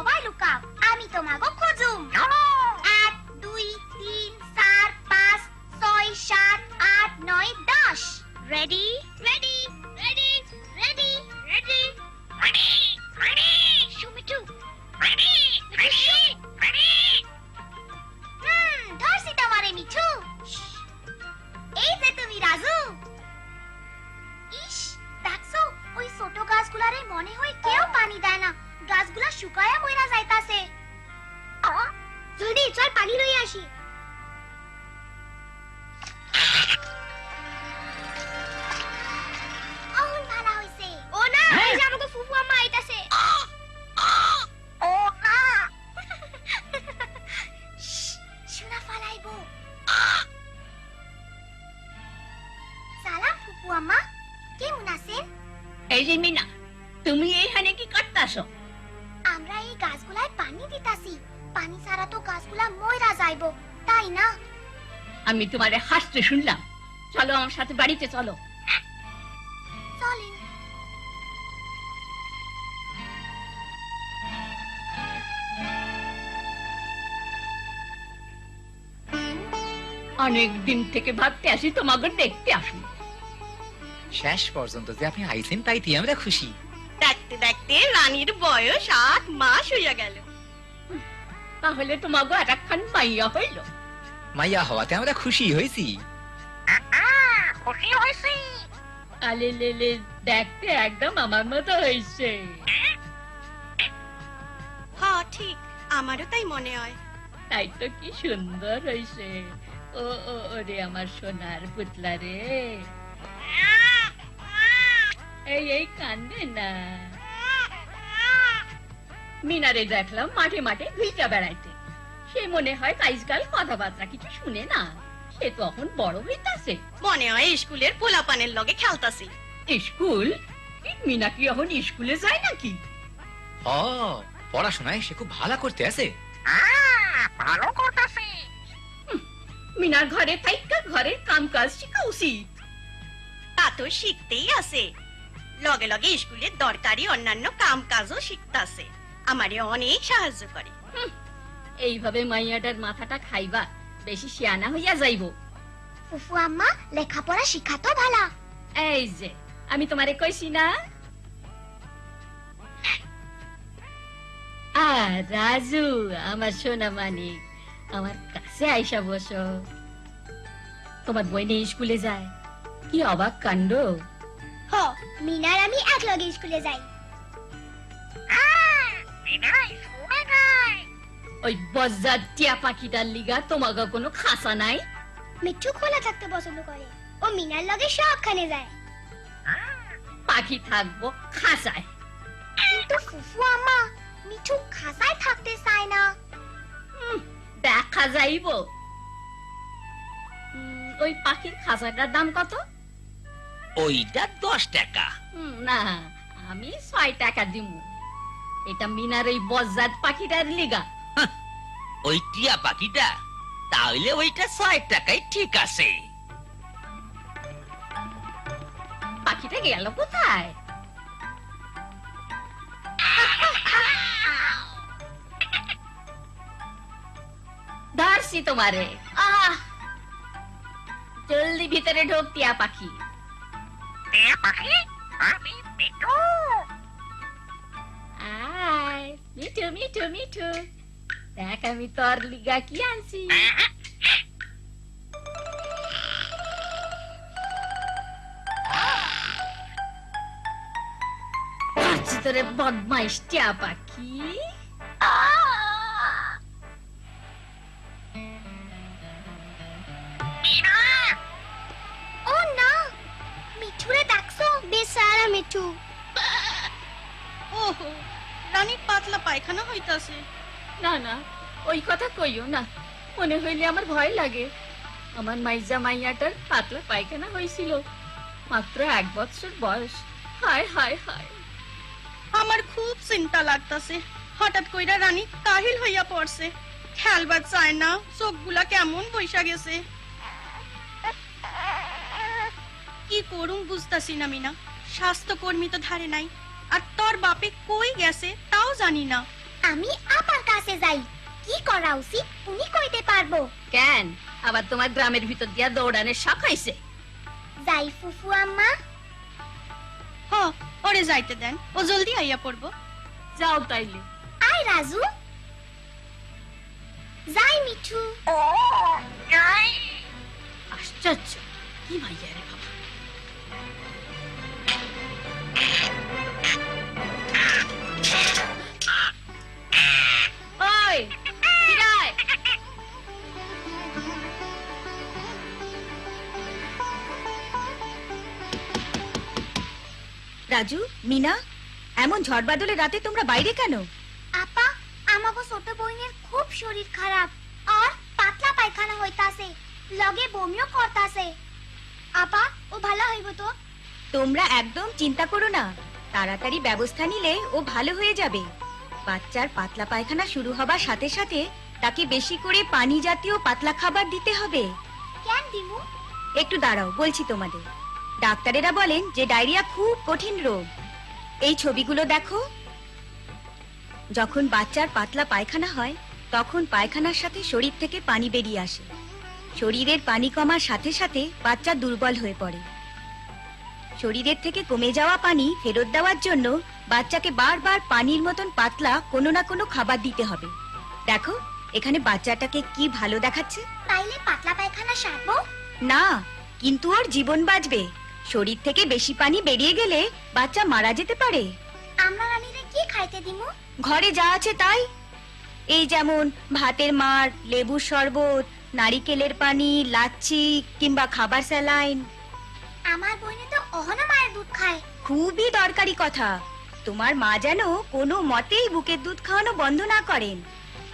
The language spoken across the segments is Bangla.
সবাই লুকাও, আমি তোমাকে খুঁজুম। 1 2 3 4 5 6 7 8 9 10। Ready ready ready ready ready ready ready সুমিটু রেডি রেডি রেডি। ধরছি তোমারে মিঠু। এই যে তুমি রাজু। ইস, দেখছো ওই ছোট গাছগুলারে মনে হয় কেউ পানি দেয় না, গাছগুলা শুকায়া মইরা যাইতাছে। জলদি চল পানি লই আসি। অহন ভালো হইছে। ও না, এই যে আমাকে ফুফু আম্মা আইতাছে। ও না, শোনা ফালাইবো। সালাম ফুফু আম্মা, কেমন আছেন? এই যে মিনা, তুমি এইখানে কি করতাছো? আমরা এই গাছগুলায় পানি দিতাছি। পানি ছাড়া তো গাছগুলা মইরা যাইবো, তাই না? আমি তোমারে হাসতে শুনলাম। চলো আমার সাথে বাড়িতে চলো। চলেন। অনেক দিন থেকে ভাবতে আসি তোমাকে দেখতে আসি। শেষ পর্যন্ত যে আপনি আইছেন তাইতে আমরা খুশি। দেখতে দেখতে রানীর বয়স 8 মাস হইয়া গেল। তাহলে তোমাকে আরেকখান মাইয়া হইল। মাইয়া হওয়াতে আমরা খুশি হয়েছি। খুশি হইছি। আলে লেলে, দেখতে একদম আমার মতো হয়েছে। হ্যাঁ ঠিক, আমারও তাই মনে হয়। তাই তো, কি সুন্দর হয়েছে। ও ও ওরে আমার সোনার পুতলা রে। এই এই কান্দে না। মিনারে দেখলাম মাঠে মাঠে ঘুরতে বেড়াইতে। সে মনে হয় আজকাল কথাবার্তা কিছু শুনে না। সে তো এখন বড় হইতাছে। মনে হয় স্কুলের পোলাপানের লগে খেলতাছি। স্কুল? মিনা কি এখন স্কুলে যায় নাকি? ও, পড়াশোনায় সে খুব ভালো করতে আছে। ভালো করতাছি। মিনার ঘরে থাইকা ঘরের কাম কাজ শিখা উচিত। তা তো শিখতেই আছে, লগে লগে স্কুলের দরকারি অন্যান্য কাম কাজও শিখতাছে। আমারে অনেক সাহায্য করে। এইভাবে মাইয়াটার মাথাটা খাইবা, বেশি শিয়ানা হইয়া যাইব। ফুফু আম্মা লেখাপড়া শিখা তো ভালো। এই যে আমি তোমারে কইছি না। রাজু, আমার সোনা মানিক, আমার কাছে আইসা বসো। তোমার বইনে স্কুলে যায়, কি অবাক কাণ্ড। হ, মিনার আমি একলগে স্কুলে যাই। ওই বজ্জাত টিয়া পাখিটার লিগা তোমাকে কোনো খাসা নাই? মিঠু খোলা থাকতে পছন্দ করে, ও মিনার লগে সবখানে যায়। পাখি থাকবো খাসায়। কিন্তু ফুফু আম্মা, মিঠু খাসায় থাকতে চায় না। দেখা যাইব। ওই পাখির খাসাটার দাম কত? ওইটা 10 টাকা। না, আমি 6 টাকা দিমু। এটা মিনার ওই বজ্জাত পাখিটার লিগা। ওই টিয়া পাখিটা? তাহলে ওইটা 6 টাকাই ঠিক আছে। পাখিটা গেল কোথায়? ধরছি তোমারে। জলদি ভিতরে ঢোক টিয়া পাখি। আমি মিঠু। আয় মিঠু মিঠু মিঠু, দেখ আমি তোর লিগা কি আনছি। তোরে বদমাইশ টিয়া পাখি। ও না, মিঠুরে দেখছো? বেচারা মিঠু। ওহো, রানীর পাতলা পায়খানা হইতাছে। না না, ওই কথা কইও না, মনে হইলে আমার ভয় লাগে। আমার মাইজা মাইয়াটার পাতলা পায়খানা হয়েছিল, মাত্র 1 বছর বয়স। হায় হায় হায়। আমার খুব চিন্তা লাগতাছে। হঠাৎ কইরা রানী কাহিল হইয়া পড়ছে, খেলবার চায় না, চোখগুলা কেমন বইসা গেছে। কি করুম বুঝতাছি না মিনা। স্বাস্থ্যকর্মী তো ধারে নাই, আর তোর বাপে কই গেছে তাও জানি না। আমি আপার কাছে যাই, কি করা উচিত উনি কইতে পারবো। কেন আবার তোমার গ্রামের ভিতর দিয়া দৌড়ানের শখ হইছে? যাই ফুফু আম্মা। হ, ওরে যাইতে দেন, ও জলদি আইয়া পড়বো। যাও তাইলে। আয় রাজু, যাই মিঠু। আশ্চর্য, কি মাইয়া রে বাবা। ওই ফিরায়। রাজু, মিনা, এমন ঝড় বাদলের রাতে তোমরা বাইরে কেন? আপা, আমাগো ছোট বোনের খুব শরীর খারাপ আর পাতলা পায়খানা হইতাছে, লগে বমিও করতাছে। আপা, ও ভালো হইব তো? তোমরা একদম চিন্তা করো না, তাড়াতাড়ি ব্যবস্থা নিলে ও ভালো হয়ে যাবে। বাচ্চার পাতলা পায়খানা শুরু হবার সাথে সাথে তাকে বেশি করে পানি জাতীয় পাতলা খাবার দিতে হবে। কেন দিমু? একটু দাঁড়াও, বলছি তোমাদের। ডাক্তারেরা বলেন যে ডায়রিয়া খুব কঠিন রোগ। এই ছবিগুলো দেখো। যখন বাচ্চার পাতলা পায়খানা হয় তখন পায়খানার সাথে শরীর থেকে পানি বেরিয়ে আসে। শরীরের পানি কমার সাথে সাথে বাচ্চা দুর্বল হয়ে পড়ে। শরীরের থেকে কমে যাওয়া পানি ফেরত দেওয়ার জন্য বাচ্চাকে বারবার পানির মতন পাতলা কোনো না কোনো খাবার দিতে হবে। দেখো এখানে বাচ্চাটাকে কি ভালো দেখাচ্ছে। তাইলে পাতলা পায়খানা সারবো? না, কিন্তু ওর জীবন বাঁচবে। শরীর থেকে বেশি পানি বেরিয়ে গেলে বাচ্চা মারা যেতে পারে। আমরা রানীরে কি খাইতে দিমু? ঘরে যা আছে তাই, এই যেমন ভাতের মাড়, লেবুর শরবত, নারিকেলের পানি, লাচ্ছি কিংবা খাবার স্যালাইন। আমার বোনে তো অহনো মায়ের দুধ খায়। খুবই দরকারি কথা। তোমার মা যেন কোনো মতেই বুকের দুধ খাওয়ানো বন্ধ না করেন,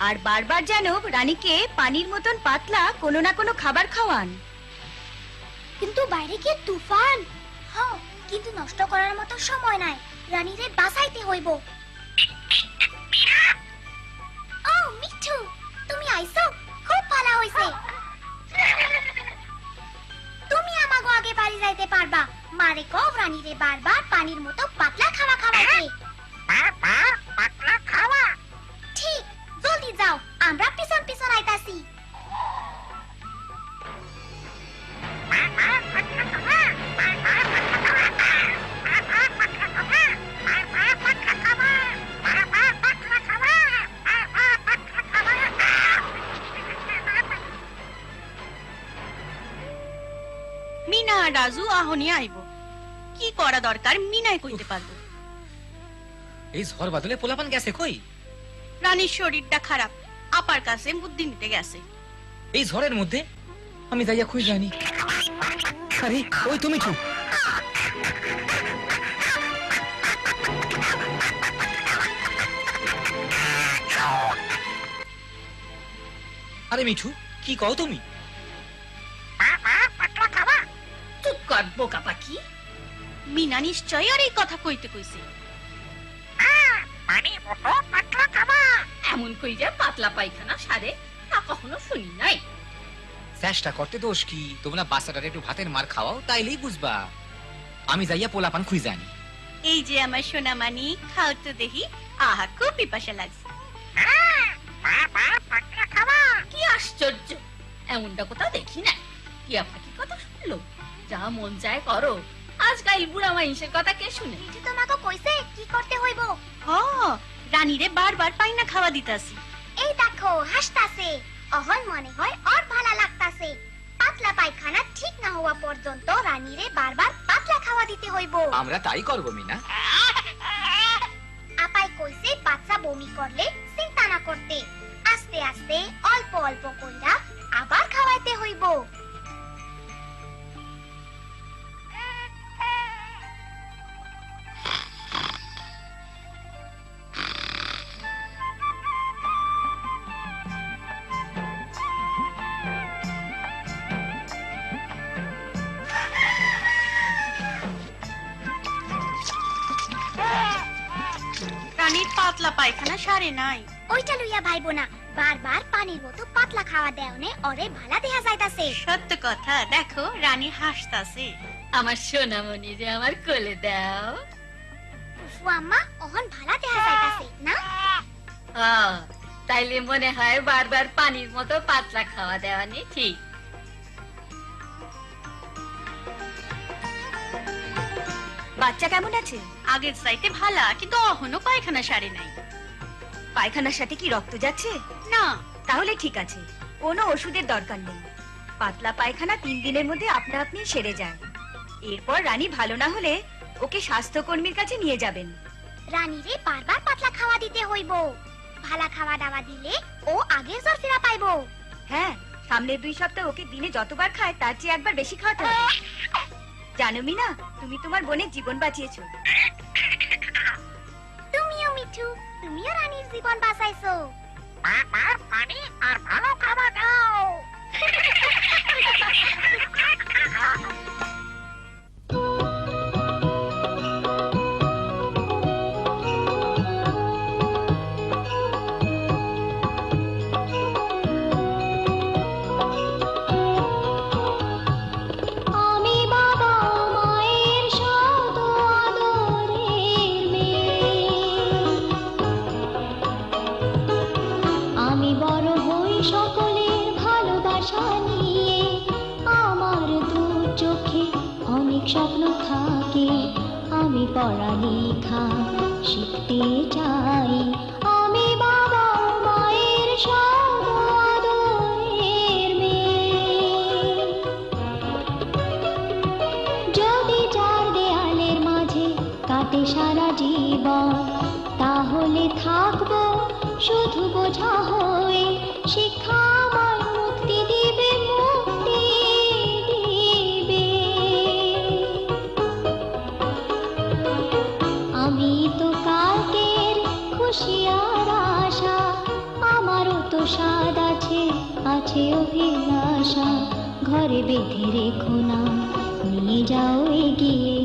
আর বারবার যেন রানীকে পানির মতন পাতলা কোনো না কোনো খাবার খাওয়ান। কিন্তু বাইরে কি তুফান। হ্যাঁ, কিন্তু নষ্ট করার মতো সময় নাই, রানীরে বাঁচাইতে হইব। ও মিঠু, তুমি আইছো, খুব ভালো হইছে। তুমি আমাগো আগে বাড়ি যাইতে পারবা। মারে কও রানীরে বারবার পানির মতো পাতলা খাওয়া খাওয়াইতে। পাতলা খাওয়া? ঠিক, জলদি যাও, আমরা পিছন পিছন আইতাছি। মিনা আর রাজু আহনি আইব, কি করা দরকার মিনাই কইতে পারবো। এই ঝড় বাদলে পোলাপান গেছে কই? রানীর শরীরটা খারাপ, আপার কাছে বুদ্ধি নিতে গেছে। এই ঝড়ের মধ্যে আমি যাইয়া খুঁজে জানি। আরে ওই তুমি চুপ। আরে মিঠু, কি কও তুমি? চুপ কর বোকা পাখি। মিনা নিশ্চয় আর এই কথা কইতে কইছে। এমন কইরা পাতলা পায়খানা সারে তা কখনো শুনি নাই। চেষ্টা করতে দোষ কি? তোমরা বাচ্চাটার একটু ভাতের মার খাওয়াও, তাইলেই বুঝবা। আমি যাইয়া পোলাপান খুঁজে জানি। এই যে আমার সোনামানি, খাও তো দেখি। আহা, খুব পিপাসা লাগছে। কি আশ্চর্য, এমনটা কোথাও দেখি না। টিয়া পাখি কথা শুনলো, যা মন চায় করো। আজকাল বুড়া মানুষের কথা কে শুনে? মিঠু তোমাকে কইছে কি করতে হইব। হ, রানীরে বারবার পাইনা খাওয়া দিতাছি। এই দেখো হাসতাছে, অহন মনে হয় ওর ভালো লাগতাছে। পাতলা পায়খানা ঠিক না হওয়া পর্যন্ত রানীরে বারবার পাতলা খাওয়া দিতে হইব। আমরা তাই করবো মিনা। আপাই কইছে বাচ্চা বমি করলে চিন্তা না করতে, আস্তে আস্তে অল্প অল্প কইরা আবার খাওয়াইতে হইব। রানীর পাতলা পায়খানা সারে নাই। ওইটা লইয়া ভাইবো না, বারবার পানির মতো পাতলা খাওয়া দেওনে ওরে ভালা দেখা যাইতাছে। সত্য কথা, দেখো রানী হাসতাছে। আমার সোনামণি রে আমার কোলে দাও। ফুফু আম্মা, অহন ভালা দেখা যাইতাছে না? তাইলে মনে হয় বারবার পানির মতো পাতলা খাওয়া দেওয়া নেই ঠিক। বাচ্চা কেমন আছে? আগের চাইতে ভালা, কিন্তু এখনো পায়খানা সারে নাই। পায়খানার সাথে কি রক্ত যাচ্ছে? না, তাহলে ঠিক আছে, কোনো ওষুধের দরকার নেই। পাতলা পায়খানা 3 দিনের মধ্যে আপনা আপনি সেরে যায়। এরপর রানী ভালো না হলে ওকে স্বাস্থ্যকর্মীর কাছে নিয়ে যাবেন। রানীরে বারবার পাতলা খাওয়া দিতে হইব। ভালা খাওয়া দাওয়া দিলে ও আগের জ্বর ফেরা পাইবো। হ্যাঁ, সামনের 2 সপ্তাহ ওকে দিনে যতবার খায় তার চেয়ে একবার বেশি খাওয়াতে হবে। জানো মিনা, তুমি তোমার বোনের জীবন বাঁচিয়েছো। তুমিও মিঠু, তুমিও রানীর জীবন বাঁচাইছো। পানি আর ভালো খাবার দাও। আমি বাবা মায়ের শত আদরের মেয়ে, আমি বড় হই সকলের ভালোবাসা নিয়ে। আমার দু চোখে অনেক স্বপ্ন থাকে, আমি পড়ালেখা শিখতে চাই। আমি বাবা মায়ের শত আদরের মেয়ে। যদি 4 দেয়ালের মাঝে কাটে সারা জীবন, তাহলে থাকবো শুধু বোঝা হয়ে। শিক্ষা আমার মুক্তি দিবে, মুক্তি দিবে। আমি তো কালকের খুশি আর আশা, আমারও তো স্বাদ আছে, আছে অভিলাষা। ঘরে বেঁধে রেখো না, নিয়ে যাও এগিয়ে